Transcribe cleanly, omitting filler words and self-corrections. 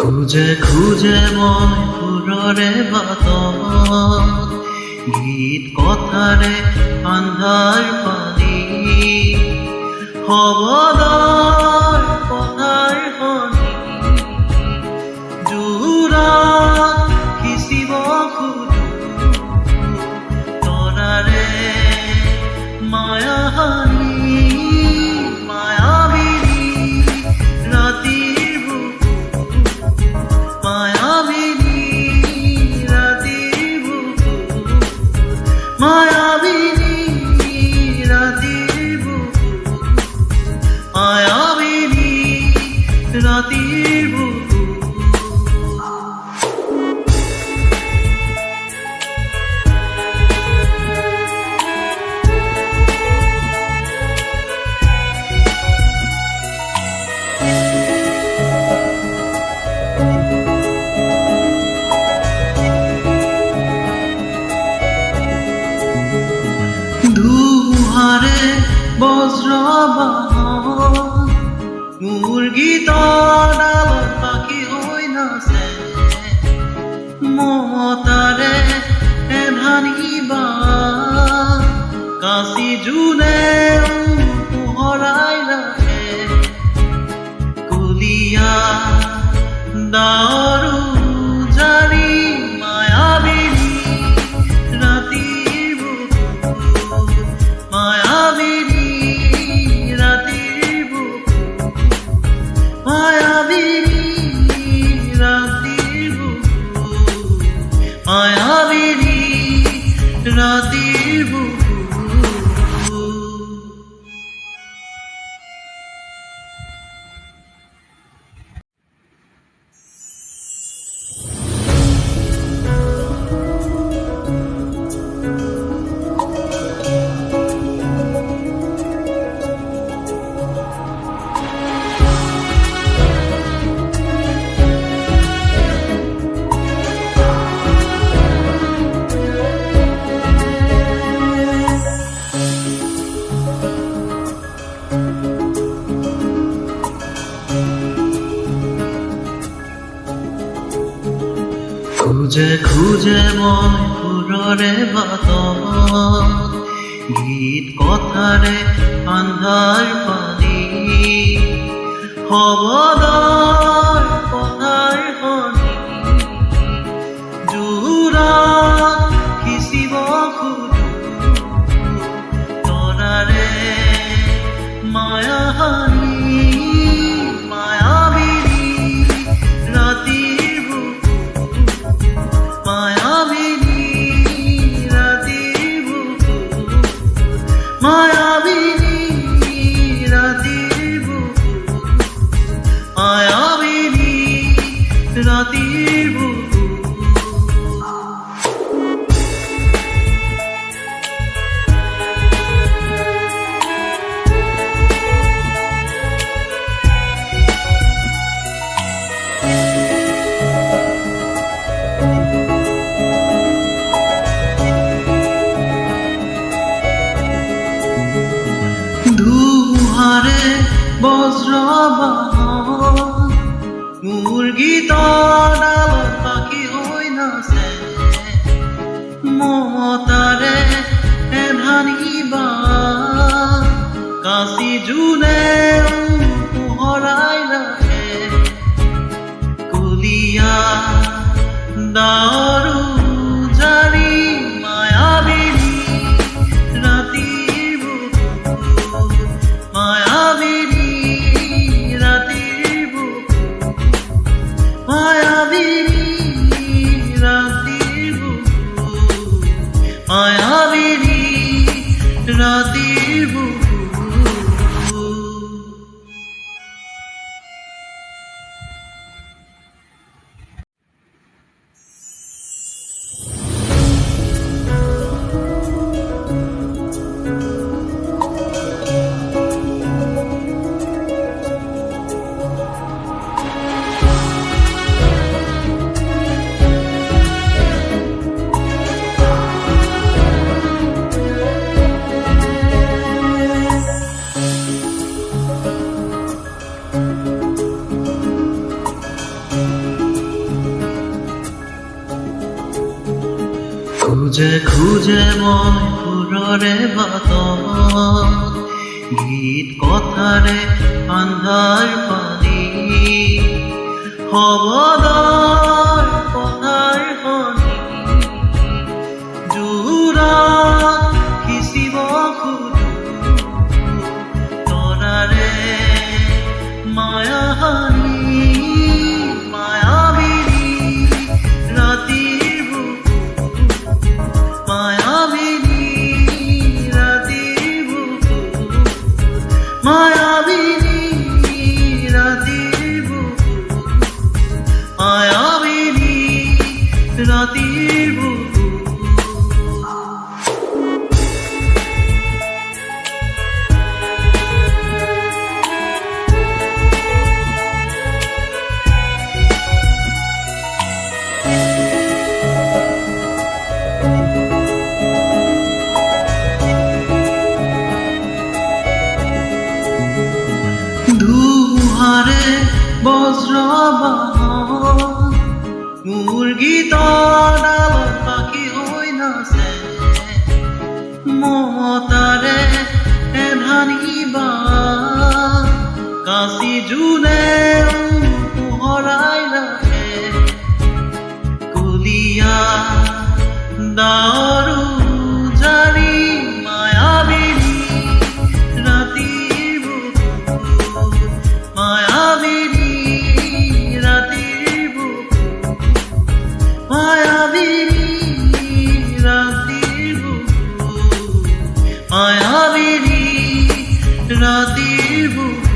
খুঁজে খুঁজে মই সুৰৰে বাটত গীত কথাৰে আন্ধাৰ পানী হবদৰ কথাৰ শনি জোৰাত সিঁচিব খোজো তৰাৰে মায়াহানি ৰাতেৰ বুকু দুহাৰে বজ্ৰ মোৰ গীতৰ ডালত পাখি হৈ নাচে মমতাৰে এধানিবা কাঁচি জোনে পোহৰাই ৰাখে কলীয়া ডাৱৰ জাৰি মায়াবিনী ৰাতিৰ বুকু মায়াবিনী মায়াবিনী ৰাতেৰ বুকু খুঁজে খুঁজে মই সুৰৰে বাটত গীত কথাৰে আন্ধাৰ পানী হবদৰ কথাৰ শনি জোৰাত সিঁচিব খোজো তৰাৰে মায়াহানি ৰাতেৰ বুকু দুহাৰে বজ্ৰ মোৰ গীতৰ ডালত পাখি হৈ নাচে মমতাৰে এধানিবা কাঁচি জোনে পোহৰাই ৰাখে কলীয়া ডাৱৰ জাৰি মায়াবিনী ৰাতিৰ বুকু মায়াবিনী মায়াবিনী ৰাতেৰ বুকু মায়াবিনী ৰাতেৰ বুকু খুঁজে খুঁজে মই সুৰৰে বাটত গীত কথাৰে আন্ধাৰ পানী শব্দৰ কথাৰ শনি জোৰত সিঁচিব খোজো তৰাৰে মায়াহানি মায়াবিনী ৰাতিৰ বুকুত মায়াবিনী ৰাতিৰ বুকুত মায়াবিনী ৰাতিৰ বুকুত মায়াবিনী ৰাতিৰ বুকুত ধুহাৰে বজ্ৰবাহন মোৰ গীতৰ ডালত পাখি হৈ নাচে মমতাৰে এধানি বান কাঁচি জোনে পোহৰাই ৰাখে কলীয়া ডাৱৰ জাৰি মায়াবিনী ৰাতিৰ বুকুত মায়াবিনী ৰাতিৰ বুকুত মায়াবিনী ৰাতিৰ বুকুত মায়াবিনী ৰাতিৰ বুকুত